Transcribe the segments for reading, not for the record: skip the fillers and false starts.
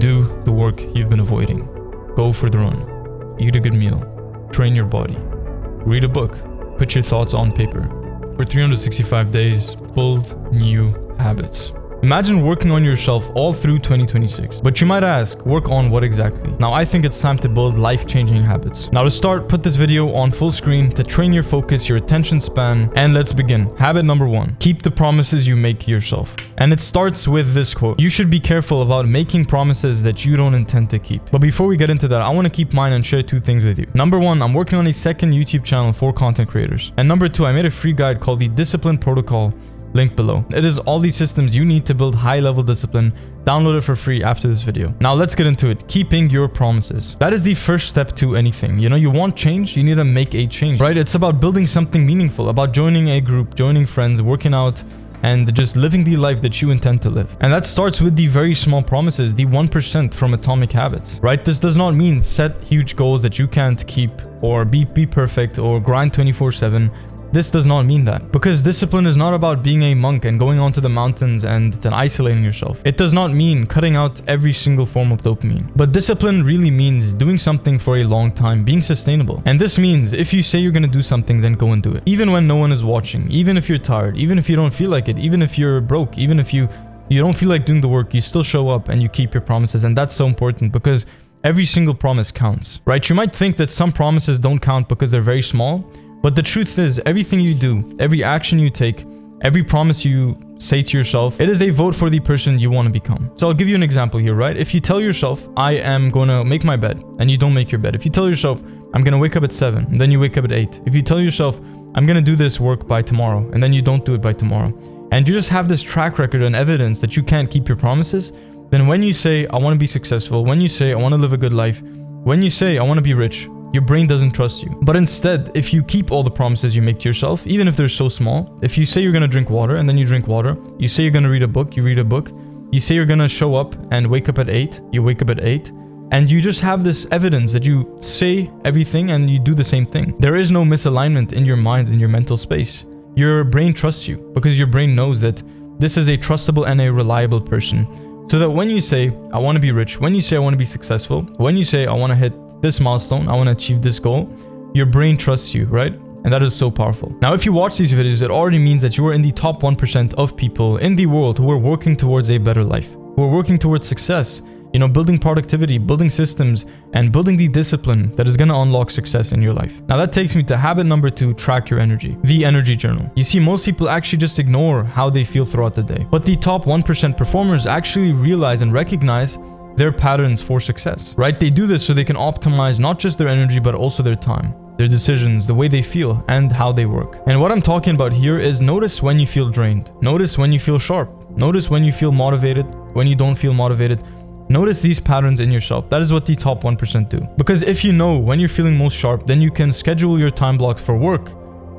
Do the work you've been avoiding. Go for the run. Eat a good meal. Train your body. Read a book. Put your thoughts on paper. For 365 days, build new habits. Imagine working on yourself all through 2026. But you might ask, work on what exactly? Now, I think it's time to build life-changing habits. Now, to start, put this video on full screen to train your focus, your attention span, and let's begin. Habit number 1, keep the promises you make yourself. And it starts with this quote: you should be careful about making promises that you don't intend to keep. But before we get into that, I want to keep mine and share 2 things with you. Number 1, I'm working on a second YouTube channel for content creators. And number 2, I made a free guide called the Discipline Protocol. Link below. It is all these systems you need to build high-level discipline. Download it for free after this video. Now let's get into it. Keeping your promises. That is the first step to anything. You want change, you need to make a change, right? It's about building something meaningful, about joining a group, joining friends, working out, and just living the life that you intend to live. And that starts with the very small promises, the 1% from Atomic Habits, right? This does not mean set huge goals that you can't keep, or be perfect, or grind 24/7. This does not mean that, because discipline is not about being a monk and going onto the mountains and then isolating yourself. It does not mean cutting out every single form of dopamine. But discipline really means doing something for a long time, being sustainable. And this means if you say you're going to do something, then go and do it. Even when no one is watching, even if you're tired, even if you don't feel like it, even if you're broke, even if you don't feel like doing the work, you still show up and you keep your promises. And that's so important, because every single promise counts, right? You might think that some promises don't count because they're very small. But the truth is, everything you do, every action you take, every promise you say to yourself, it is a vote for the person you want to become. So I'll give you an example here, right? If you tell yourself, I am going to make my bed, and you don't make your bed. If you tell yourself, I'm going to wake up at 7, and then you wake up at 8. If you tell yourself, I'm going to do this work by tomorrow, and then you don't do it by tomorrow, and you just have this track record and evidence that you can't keep your promises, then when you say, I want to be successful, when you say, I want to live a good life, when you say, I want to be rich, your brain doesn't trust you. But instead, if you keep all the promises you make to yourself, even if they're so small, if you say you're going to drink water and then you drink water, you say you're going to read a book, you read a book, you say you're going to show up and wake up at 8, you wake up at 8, and you just have this evidence that you say everything and you do the same thing. There is no misalignment in your mind, in your mental space. Your brain trusts you because your brain knows that this is a trustable and a reliable person. So that when you say, I want to be rich, when you say, I want to be successful, when you say, I want to hit this milestone, I want to achieve this goal, your brain trusts you, right? And that is so powerful. Now, if you watch these videos, it already means that you are in the top 1% of people in the world who are working towards a better life, who are working towards success, building productivity, building systems, and building the discipline that is going to unlock success in your life. Now, that takes me to habit number 2, track your energy. The energy journal. You see, most people actually just ignore how they feel throughout the day. But the top 1% performers actually realize and recognize their patterns for success, right? They do this so they can optimize not just their energy, but also their time, their decisions, the way they feel, and how they work. And what I'm talking about here is notice when you feel drained. Notice when you feel sharp. Notice when you feel motivated, when you don't feel motivated. Notice these patterns in yourself. That is what the top 1% do. Because if you know when you're feeling most sharp, then you can schedule your time blocks for work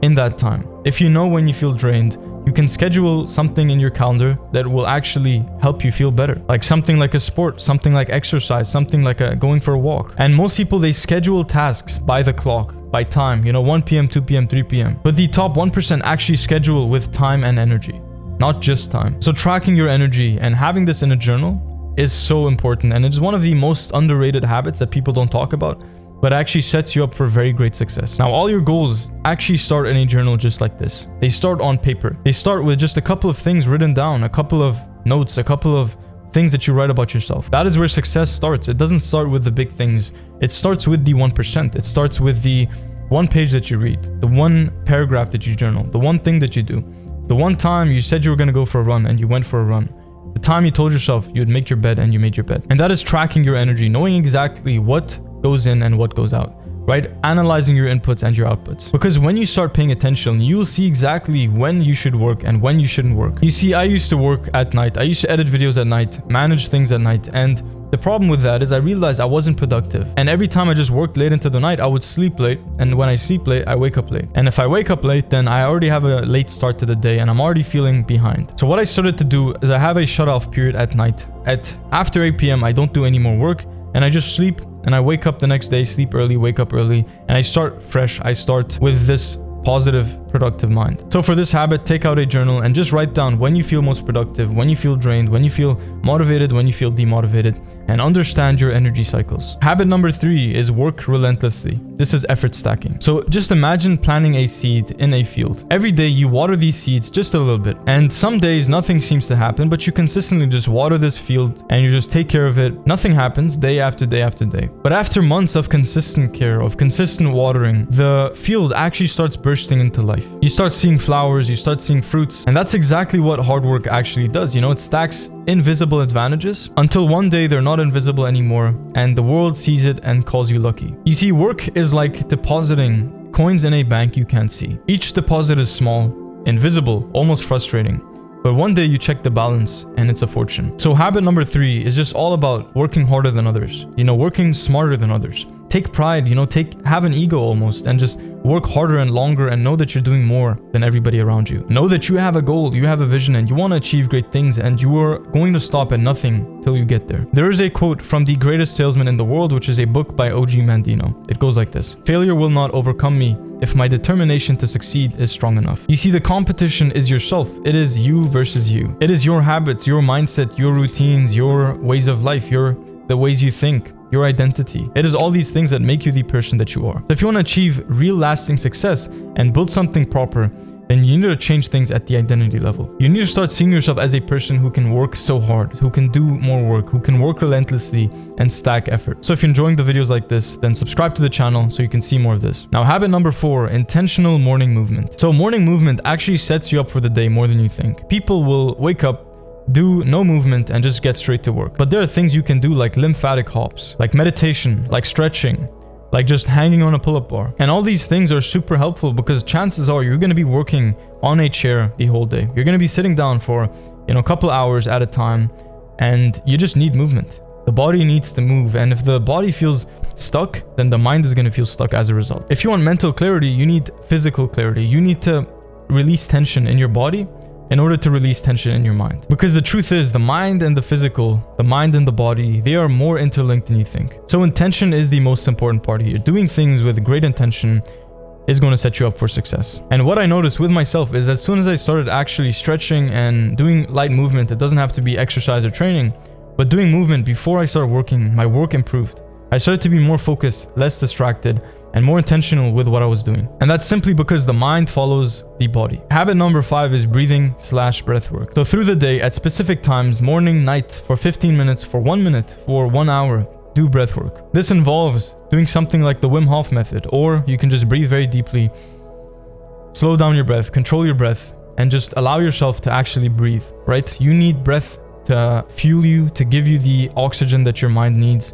in that time. If you know when you feel drained, you can schedule something in your calendar that will actually help you feel better. Like something like a sport, something like exercise, something like going for a walk. And most people, they schedule tasks by the clock, by time, 1 p.m., 2 p.m., 3 p.m. But the top 1% actually schedule with time and energy, not just time. So tracking your energy and having this in a journal is so important. And it's one of the most underrated habits that people don't talk about, but actually sets you up for very great success. Now, all your goals actually start in a journal just like this. They start on paper. They start with just a couple of things written down, a couple of notes, a couple of things that you write about yourself. That is where success starts. It doesn't start with the big things. It starts with the 1%. It starts with the 1 page that you read, the 1 paragraph that you journal, the 1 thing that you do, the 1 time you said you were going to go for a run and you went for a run, the time you told yourself you would make your bed and you made your bed. And that is tracking your energy, knowing exactly what goes in and what goes out, right? Analyzing your inputs and your outputs. Because when you start paying attention, you will see exactly when you should work and when you shouldn't work. You see, I used to work at night. I used to edit videos at night, manage things at night. And the problem with that is I realized I wasn't productive. And every time I just worked late into the night, I would sleep late. And when I sleep late, I wake up late. And if I wake up late, then I already have a late start to the day and I'm already feeling behind. So what I started to do is I have a shut off period at night. After 8 p.m., I don't do any more work and I just sleep. And I wake up the next day, sleep early, wake up early, and I start fresh. I start with this positive productive mind. So for this habit, take out a journal and just write down when you feel most productive, when you feel drained, when you feel motivated, when you feel demotivated, and understand your energy cycles. Habit number 3 is work relentlessly. This is effort stacking. So just imagine planting a seed in a field. Every day you water these seeds just a little bit, and some days nothing seems to happen, but you consistently just water this field and you just take care of it. Nothing happens day after day after day. But after months of consistent care, of consistent watering, the field actually starts bursting into life. You start seeing flowers, you start seeing fruits, and that's exactly what hard work actually does. You know, it stacks invisible advantages until one day they're not invisible anymore and the world sees it and calls you lucky. You see, work is like depositing coins in a bank you can't see. Each deposit is small, invisible, almost frustrating. But one day you check the balance and it's a fortune. So habit number 3 is just all about working harder than others. You know, working smarter than others. Take pride, you know, have an ego almost, and just work harder and longer and know that you're doing more than everybody around you. Know that you have a goal, you have a vision, and you want to achieve great things, and you are going to stop at nothing till you get there. There is a quote from The Greatest Salesman in the World, which is a book by O.G. Mandino. It goes like this: "Failure will not overcome me if my determination to succeed is strong enough." You see, the competition is yourself. It is you versus you. It is your habits, your mindset, your routines, your ways of life, the ways you think, your identity. It is all these things that make you the person that you are. So if you want to achieve real lasting success and build something proper, then you need to change things at the identity level. You need to start seeing yourself as a person who can work so hard, who can do more work, who can work relentlessly and stack effort. So if you're enjoying the videos like this, then subscribe to the channel so you can see more of this. Now, habit number 4, intentional morning movement. So morning movement actually sets you up for the day more than you think. People will wake up, do no movement, and just get straight to work. But there are things you can do, like lymphatic hops, like meditation, like stretching, like just hanging on a pull-up bar. And all these things are super helpful because chances are you're going to be working on a chair the whole day. You're going to be sitting down for, a couple hours at a time, and you just need movement. The body needs to move, and if the body feels stuck, then the mind is going to feel stuck as a result. If you want mental clarity, you need physical clarity. You need to release tension in your body in order to release tension in your mind. Because the truth is, the mind and the physical, the mind and the body, they are more interlinked than you think. So intention is the most important part here. Doing things with great intention is going to set you up for success. And what I noticed with myself is as soon as I started actually stretching and doing light movement, it doesn't have to be exercise or training, but doing movement before I started working, my work improved. I started to be more focused, less distracted, and more intentional with what I was doing. And that's simply because the mind follows the body. Habit number 5 is breathing/breathwork. So through the day, at specific times, morning, night, for 15 minutes, for 1 minute, for 1 hour, do breathwork. This involves doing something like the Wim Hof method, or you can just breathe very deeply, slow down your breath, control your breath, and just allow yourself to actually breathe, right? You need breath to fuel you, to give you the oxygen that your mind needs.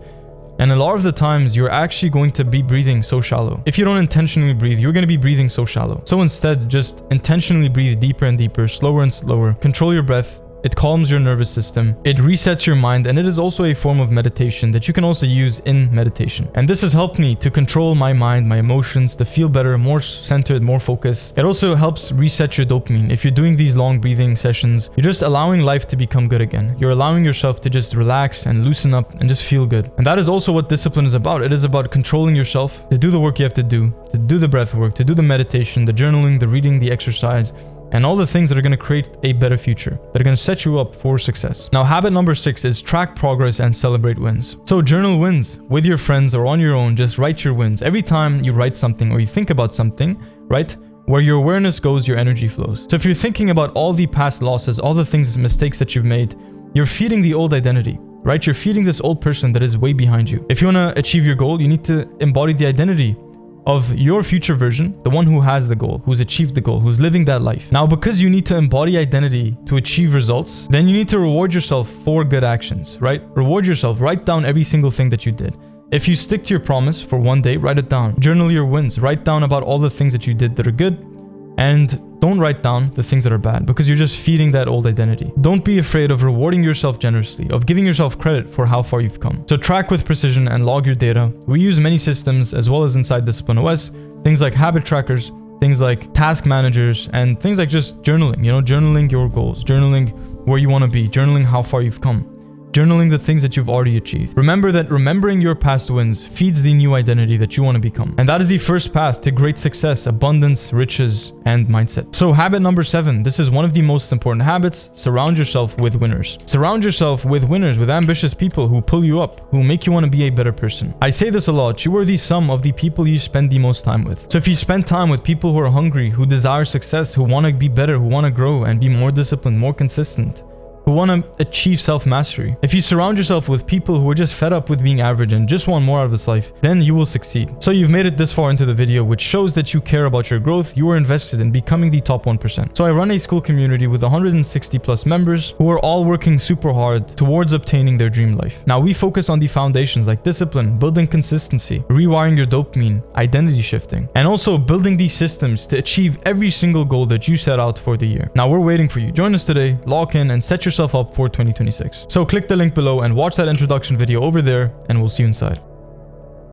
And a lot of the times, you're actually going to be breathing so shallow. If you don't intentionally breathe, you're going to be breathing so shallow. So instead, just intentionally breathe deeper and deeper, slower and slower. Control your breath. It calms your nervous system. It resets your mind, and it is also a form of meditation that you can also use in meditation. And this has helped me to control my mind, my emotions, to feel better, more centered, more focused. It also helps reset your dopamine. If you're doing these long breathing sessions, you're just allowing life to become good again. You're allowing yourself to just relax and loosen up and just feel good. And that is also what discipline is about. It is about controlling yourself to do the work you have to do the breath work, to do the meditation, the journaling, the reading, the exercise, and all the things that are going to create a better future, that are going to set you up for success. Now, habit number 6 is track progress and celebrate wins. So journal wins with your friends or on your own. Just write your wins. Every time you write something or you think about something, right, where your awareness goes, your energy flows. So if you're thinking about all the past losses, all the things, mistakes that you've made, you're feeding the old identity, right? You're feeding this old person that is way behind you. If you want to achieve your goal, you need to embody the identity of your future version, the one who has the goal, who's achieved the goal, who's living that life. Now, because you need to embody identity to achieve results, then you need to reward yourself for good actions, right? Reward yourself. Write down every single thing that you did. If you stick to your promise for one day, write it down. Journal your wins. Write down about all the things that you did that are good, and don't write down the things that are bad, because you're just feeding that old identity. Don't be afraid of rewarding yourself generously, of giving yourself credit for how far you've come. So track with precision and log your data. We use many systems as well as inside Discipline OS, things like habit trackers, things like task managers, and things like just journaling, journaling your goals, journaling where you want to be, journaling how far you've come. journaling the things that you've already achieved. Remember that remembering your past wins feeds the new identity that you want to become. And that is the first path to great success, abundance, riches, and mindset. So habit number 7, this is one of the most important habits. Surround yourself with winners. Surround yourself with winners, with ambitious people who pull you up, who make you want to be a better person. I say this a lot, you are the sum of the people you spend the most time with. So if you spend time with people who are hungry, who desire success, who want to be better, who want to grow and be more disciplined, more consistent, who want to achieve self-mastery. If you surround yourself with people who are just fed up with being average and just want more out of this life, then you will succeed. So you've made it this far into the video, which shows that you care about your growth. You are invested in becoming the top 1%. So I run a school community with 160 plus members who are all working super hard towards obtaining their dream life. Now we focus on the foundations like discipline, building consistency, rewiring your dopamine, identity shifting, and also building these systems to achieve every single goal that you set out for the year. Now we're waiting for you. Join us today, log in and set yourself up for 2026. So click the link below and watch that introduction video over there, and we'll see you inside.